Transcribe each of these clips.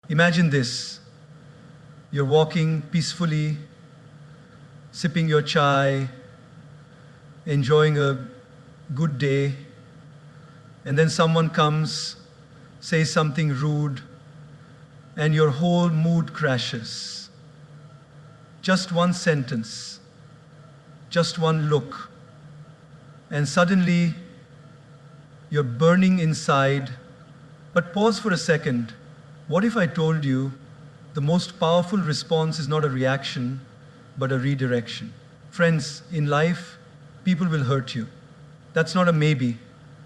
Imagine this. You're walking peacefully, sipping your chai, enjoying a good day, and then someone comes, says something rude, and your whole mood crashes. Just one sentence, just one look, and suddenly you're burning inside. But pause for a second. What if I told you the most powerful response is not a reaction, but a redirection? Friends, in life, people will hurt you. That's not a maybe,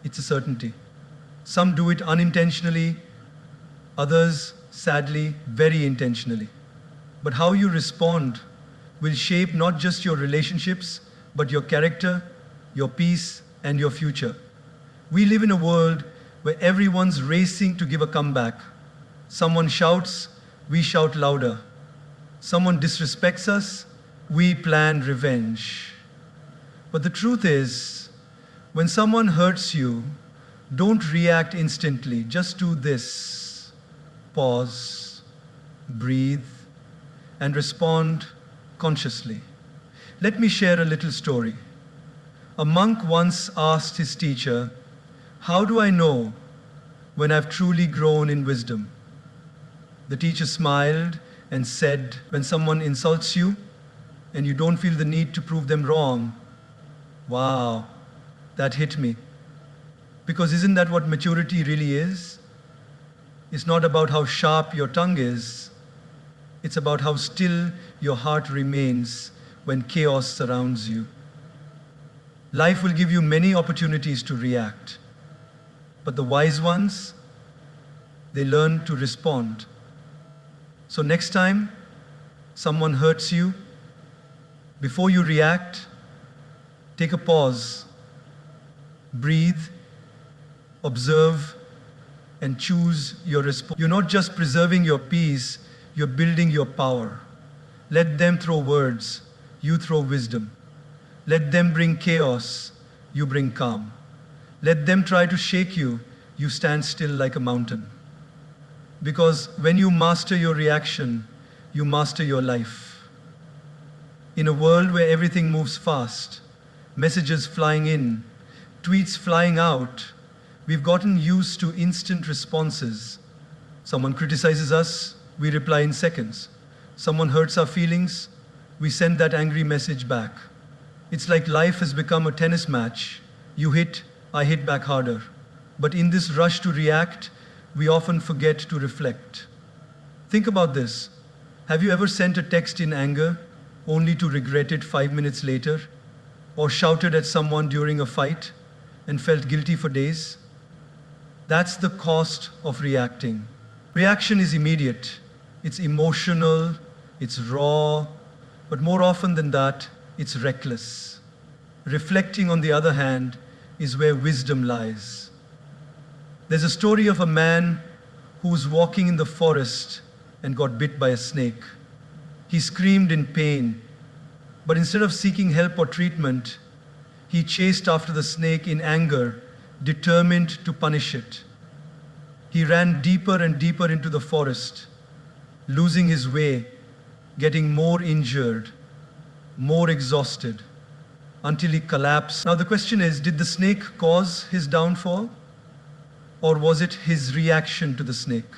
it's a certainty. Some do it unintentionally, others, sadly, very intentionally. But how you respond will shape not just your relationships, but your character, your peace, and your future. We live in a world where everyone's racing to give a comeback. Someone shouts, we shout louder. Someone disrespects us, we plan revenge. But the truth is, when someone hurts you, don't react instantly. Just do this. Pause, breathe, and respond consciously. Let me share a little story. A monk once asked his teacher, "How do I know when I've truly grown in wisdom?" The teacher smiled and said, "When someone insults you and you don't feel the need to prove them wrong." Wow, that hit me. Because isn't that what maturity really is? It's not about how sharp your tongue is. It's about how still your heart remains when chaos surrounds you. Life will give you many opportunities to react. But the wise ones, they learn to respond. So next time someone hurts you, before you react, take a pause, breathe, observe, and choose your response. You're not just preserving your peace, you're building your power. Let them throw words, you throw wisdom. Let them bring chaos, you bring calm. Let them try to shake you, you stand still like a mountain. Because when you master your reaction, you master your life. In a world where everything moves fast, messages flying in, tweets flying out, we've gotten used to instant responses. Someone criticizes us, we reply in seconds. Someone hurts our feelings, we send that angry message back. It's like life has become a tennis match. You hit, I hit back harder. But in this rush to react, we often forget to reflect. Think about this. Have you ever sent a text in anger only to regret it 5 minutes later? Or shouted at someone during a fight and felt guilty for days? That's the cost of reacting. Reaction is immediate. It's emotional, it's raw, but more often than that, it's reckless. Reflecting, on the other hand, is where wisdom lies. There's a story of a man who was walking in the forest and got bit by a snake. He screamed in pain, but instead of seeking help or treatment, he chased after the snake in anger, determined to punish it. He ran deeper and deeper into the forest, losing his way, getting more injured, more exhausted, until he collapsed. Now the question is, did the snake cause his downfall? Or was it his reaction to the snake?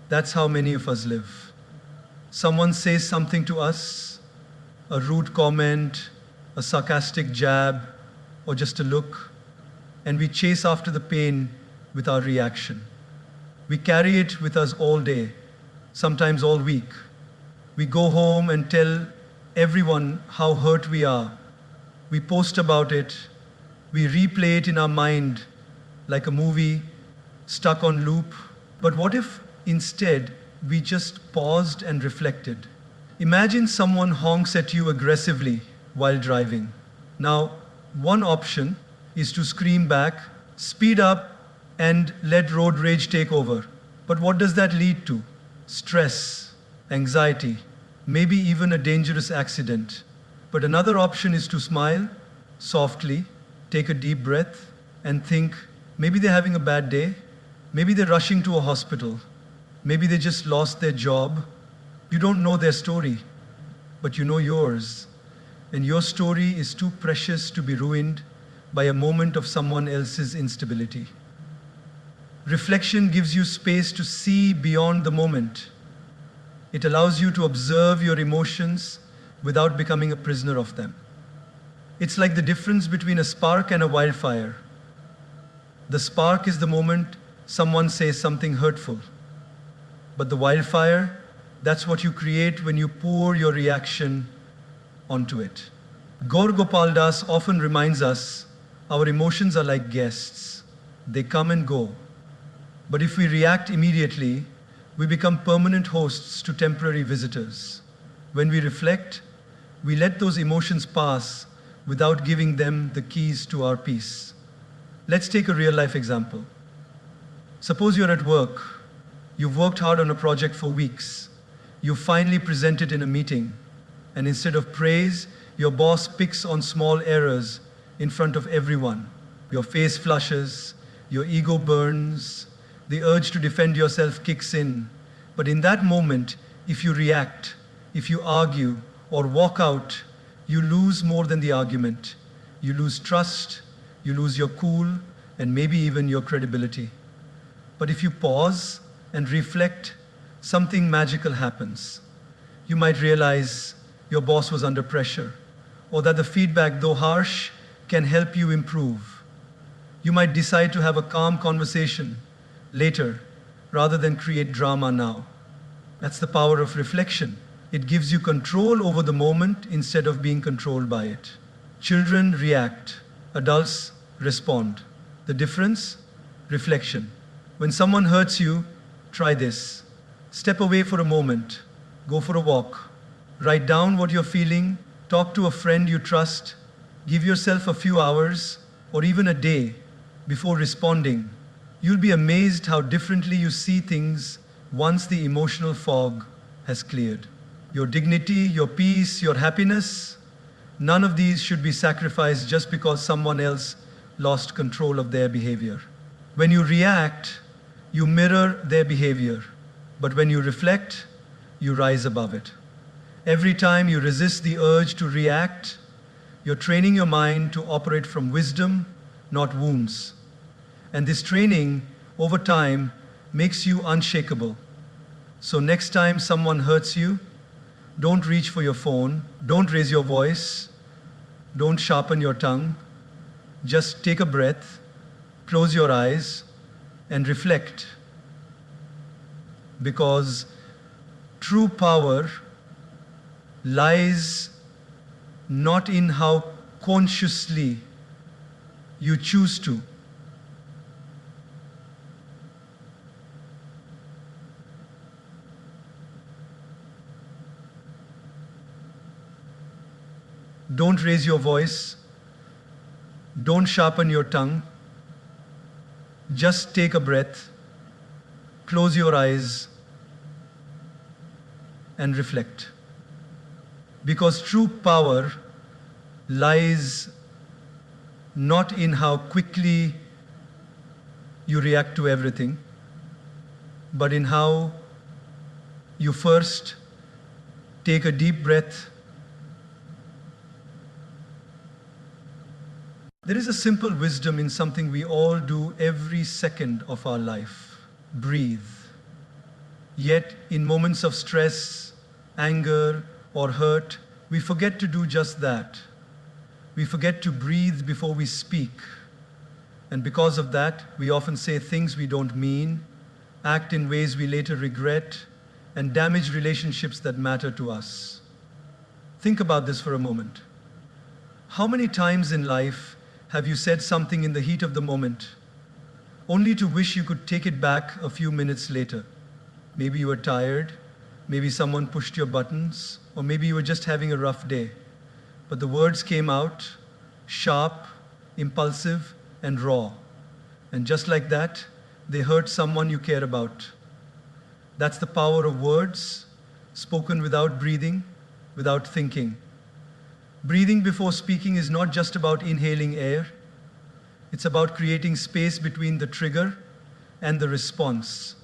That's how many of us live. Someone says something to us, a rude comment, a sarcastic jab, or just a look, and we chase after the pain with our reaction. We carry it with us all day, sometimes all week. We go home and tell everyone how hurt we are. We post about it. We replay it in our mind like a movie stuck on loop. But what if instead we just paused and reflected? Imagine someone honks at you aggressively while driving. Now, one option is to scream back, speed up, and let road rage take over. But what does that lead to? Stress, anxiety, maybe even a dangerous accident. But another option is to smile softly, take a deep breath, and think, maybe they're having a bad day, maybe they're rushing to a hospital, Maybe they just lost their job. You don't know their story, but you know yours. And your story is too precious to be ruined by a moment of someone else's instability. Reflection gives you space to see beyond the moment. It allows you to observe your emotions without becoming a prisoner of them. It's like the difference between a spark and a wildfire. The spark is the moment someone says something hurtful. But the wildfire, that's what you create when you pour your reaction onto it. Gaur Gopal Das often reminds us our emotions are like guests. They come and go. But if we react immediately, we become permanent hosts to temporary visitors. When we reflect, we let those emotions pass without giving them the keys to our peace. Let's take a real-life example. Suppose you're at work. You've worked hard on a project for weeks. You finally present it in a meeting, and instead of praise, your boss picks on small errors in front of everyone. Your face flushes, your ego burns, the urge to defend yourself kicks in. But in that moment, if you react, if you argue or walk out, you lose more than the argument. You lose trust, you lose your cool, and maybe even your credibility. But if you pause and reflect, something magical happens. You might realize your boss was under pressure, or that the feedback, though harsh, can help you improve. You might decide to have a calm conversation later, rather than create drama now. That's the power of reflection. It gives you control over the moment instead of being controlled by it. Children react, adults respond. The difference? Reflection. When someone hurts you, try this. Step away for a moment. Go for a walk. Write down what you're feeling. Talk to a friend you trust. Give yourself a few hours or even a day before responding. You'll be amazed how differently you see things once the emotional fog has cleared. Your dignity, your peace, your happiness, none of these should be sacrificed just because someone else lost control of their behavior. When you react, you mirror their behavior. But when you reflect, you rise above it. Every time you resist the urge to react, you're training your mind to operate from wisdom, not wounds. And this training, over time, makes you unshakable. So next time someone hurts you, don't reach for your phone, don't raise your voice, don't sharpen your tongue. Just take a breath, close your eyes, and reflect. Because true power lies not in how consciously you choose to. Don't raise your voice. Don't sharpen your tongue. Just take a breath, close your eyes, and reflect. Because true power lies not in how quickly you react to everything, but in how you first take a deep breath. There is a simple wisdom in something we all do every second of our life: breathe. Yet, in moments of stress, anger, or hurt, we forget to do just that. We forget to breathe before we speak. And because of that, we often say things we don't mean, act in ways we later regret, and damage relationships that matter to us. Think about this for a moment. How many times in life have you said something in the heat of the moment, only to wish you could take it back a few minutes later? Maybe you were tired, maybe someone pushed your buttons, or maybe you were just having a rough day. But the words came out sharp, impulsive, and raw. And just like that, they hurt someone you care about. That's the power of words, spoken without breathing, without thinking. Breathing before speaking is not just about inhaling air. It's about creating space between the trigger and the response.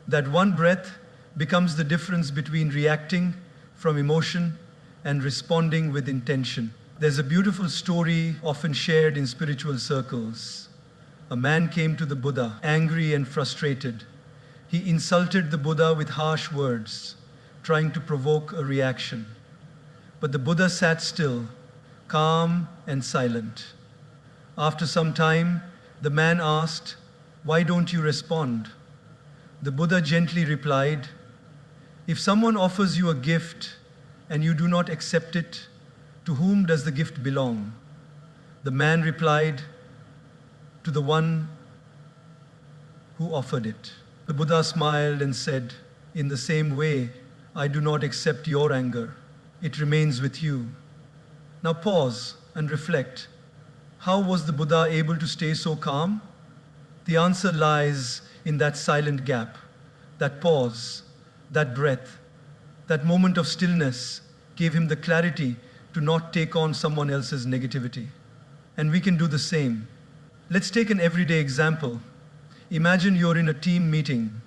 That one breath becomes the difference between reacting from emotion and responding with intention. There's a beautiful story often shared in spiritual circles. A man came to the Buddha, angry and frustrated. He insulted the Buddha with harsh words, trying to provoke a reaction. But the Buddha sat still, calm and silent. After some time, the man asked, "Why don't you respond?" The Buddha gently replied, "If someone offers you a gift and you do not accept it, to whom does the gift belong?" The man replied, "To the one who offered it." The Buddha smiled and said, "In the same way, I do not accept your anger. It remains with you." Now pause and reflect. How was the Buddha able to stay so calm? The answer lies in that silent gap, that pause, that breath, that moment of stillness gave him the clarity to not take on someone else's negativity. And we can do the same. Let's take an everyday example. Imagine you're in a team meeting.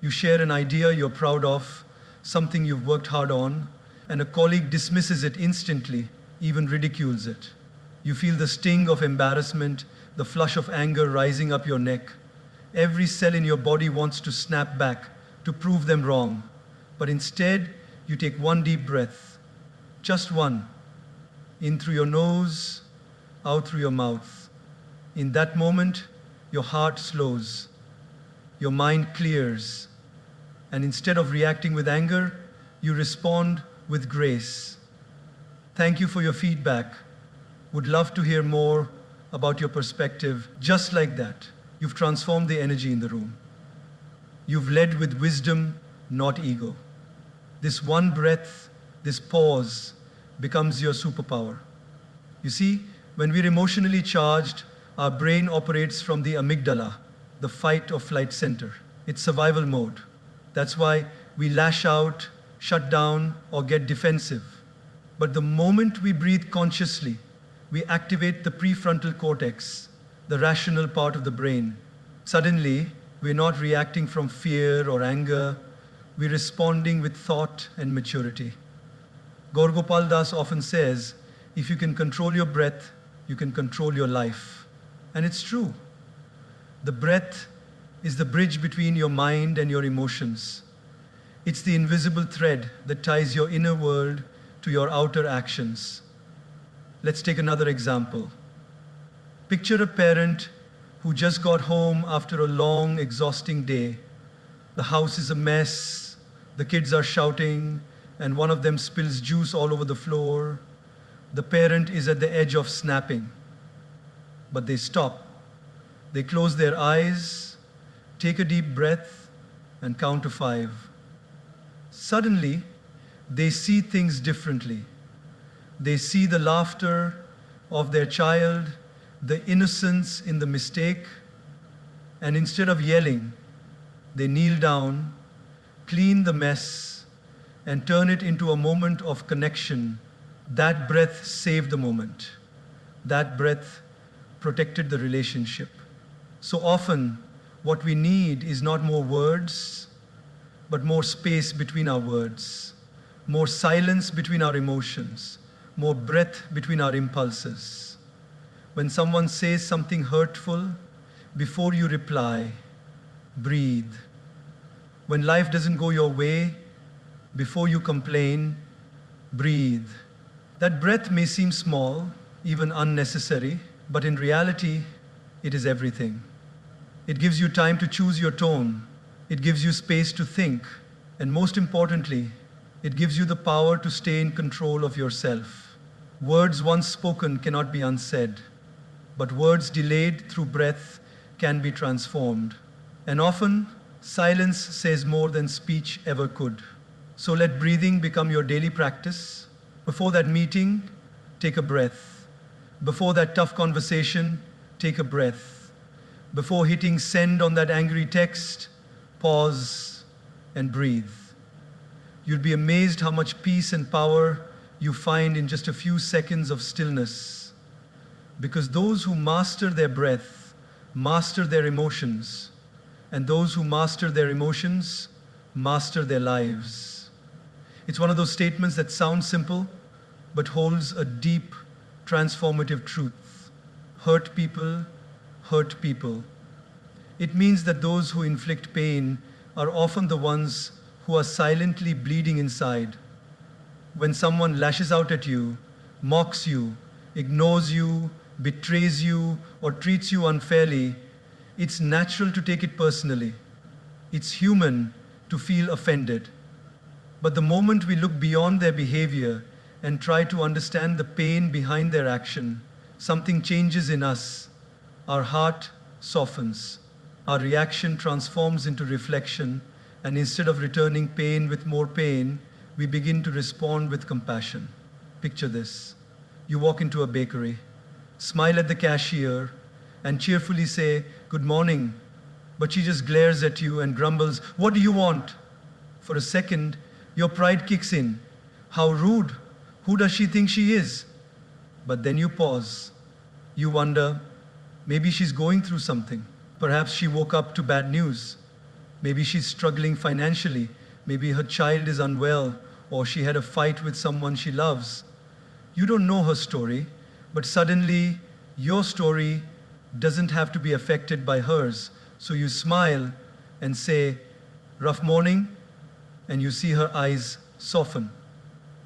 You share an idea you're proud of, something you've worked hard on, and a colleague dismisses it instantly, even ridicules it. You feel the sting of embarrassment, the flush of anger rising up your neck. Every cell in your body wants to snap back to prove them wrong. But instead, you take one deep breath, just one, in through your nose, out through your mouth. In that moment, your heart slows, your mind clears, and instead of reacting with anger, you respond with grace. Thank you for your feedback. Would love to hear more about your perspective. Just like that, you've transformed the energy in the room. You've led with wisdom, not ego. This one breath, this pause, becomes your superpower. You see, when we're emotionally charged, our brain operates from the amygdala, the fight or flight center. It's survival mode. That's why we lash out, shut down, or get defensive. But the moment we breathe consciously, we activate the prefrontal cortex, the rational part of the brain. Suddenly, we're not reacting from fear or anger, we're responding with thought and maturity. Gaur Gopal often says, if you can control your breath, you can control your life. And it's true. The breath is the bridge between your mind and your emotions. It's the invisible thread that ties your inner world to your outer actions. Let's take another example. Picture a parent who just got home after a long, exhausting day. The house is a mess, the kids are shouting, and one of them spills juice all over the floor. The parent is at the edge of snapping. But they stop. They close their eyes, take a deep breath, and count to 5. Suddenly, they see things differently. They see the laughter of their child, the innocence in the mistake, and instead of yelling, they kneel down, clean the mess, and turn it into a moment of connection. That breath saved the moment. That breath protected the relationship. So often, what we need is not more words, but more space between our words, more silence between our emotions, more breath between our impulses. When someone says something hurtful, before you reply, breathe. When life doesn't go your way, before you complain, breathe. That breath may seem small, even unnecessary, but in reality, it is everything. It gives you time to choose your tone. It gives you space to think. And most importantly, it gives you the power to stay in control of yourself. Words once spoken cannot be unsaid, but words delayed through breath can be transformed. And often, silence says more than speech ever could. So let breathing become your daily practice. Before that meeting, take a breath. Before that tough conversation, take a breath. Before hitting send on that angry text, pause and breathe. You'll be amazed how much peace and power you find in just a few seconds of stillness. Because those who master their breath, master their emotions. and those who master their emotions master their lives. It's one of those statements that sounds simple, but holds a deep, transformative truth. Hurt people hurt people. It means that those who inflict pain are often the ones who are silently bleeding inside. When someone lashes out at you, mocks you, ignores you, betrays you, or treats you unfairly, it's natural to take it personally. It's human to feel offended. But the moment we look beyond their behavior and try to understand the pain behind their action, something changes in us. Our heart softens. Our reaction transforms into reflection, and instead of returning pain with more pain, we begin to respond with compassion. Picture this. You walk into a bakery, smile at the cashier, and cheerfully say, "Good morning," but she just glares at you and grumbles, "What do you want?" For a second, your pride kicks in. How rude! Who does she think she is? But then you pause. You wonder, maybe she's going through something. Perhaps she woke up to bad news. Maybe she's struggling financially. Maybe her child is unwell, or she had a fight with someone she loves. You don't know her story, but suddenly your story doesn't have to be affected by hers. So you smile and say, "Rough morning," and you see her eyes soften.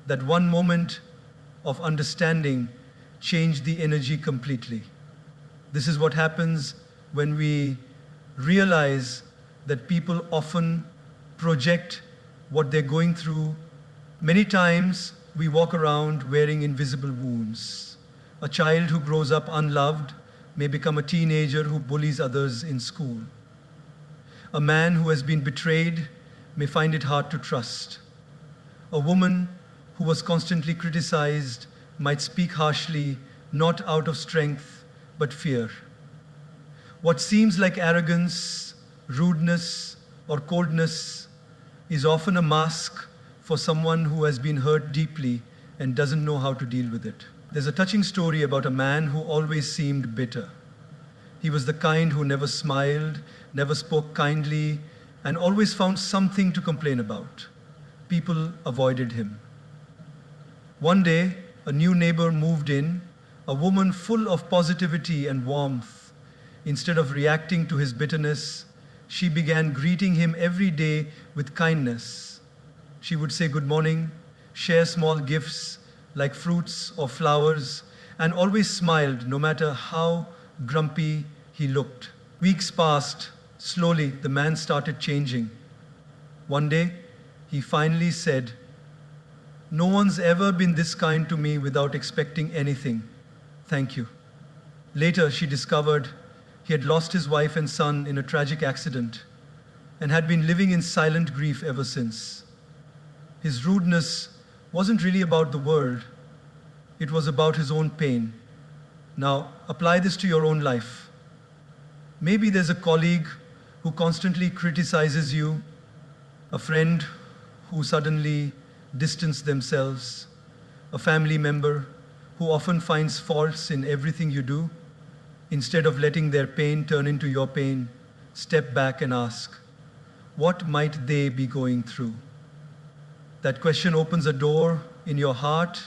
That one moment of understanding changed the energy completely. This is what happens when we realize that people often project what they're going through. Many times we walk around wearing invisible wounds. A child who grows up unloved may become a teenager who bullies others in school. A man who has been betrayed may find it hard to trust. A woman who was constantly criticized might speak harshly, not out of strength, but fear. What seems like arrogance, rudeness, or coldness is often a mask for someone who has been hurt deeply and doesn't know how to deal with it. There's a touching story about a man who always seemed bitter. He was the kind who never smiled, never spoke kindly, and always found something to complain about. People avoided him. One day, a new neighbor moved in, a woman full of positivity and warmth. Instead of reacting to his bitterness, she began greeting him every day with kindness. She would say good morning, share small gifts like fruits or flowers, and always smiled no matter how grumpy he looked. Weeks passed. Slowly, the man started changing. One day, he finally said, "No one's ever been this kind to me without expecting anything. Thank you." Later, she discovered he had lost his wife and son in a tragic accident and had been living in silent grief ever since. His rudeness wasn't really about the world. It was about his own pain. Now, apply this to your own life. Maybe there's a colleague who constantly criticizes you, a friend who suddenly distance themselves, a family member who often finds faults in everything you do. Instead of letting their pain turn into your pain, step back and ask, what might they be going through? That question opens a door in your heart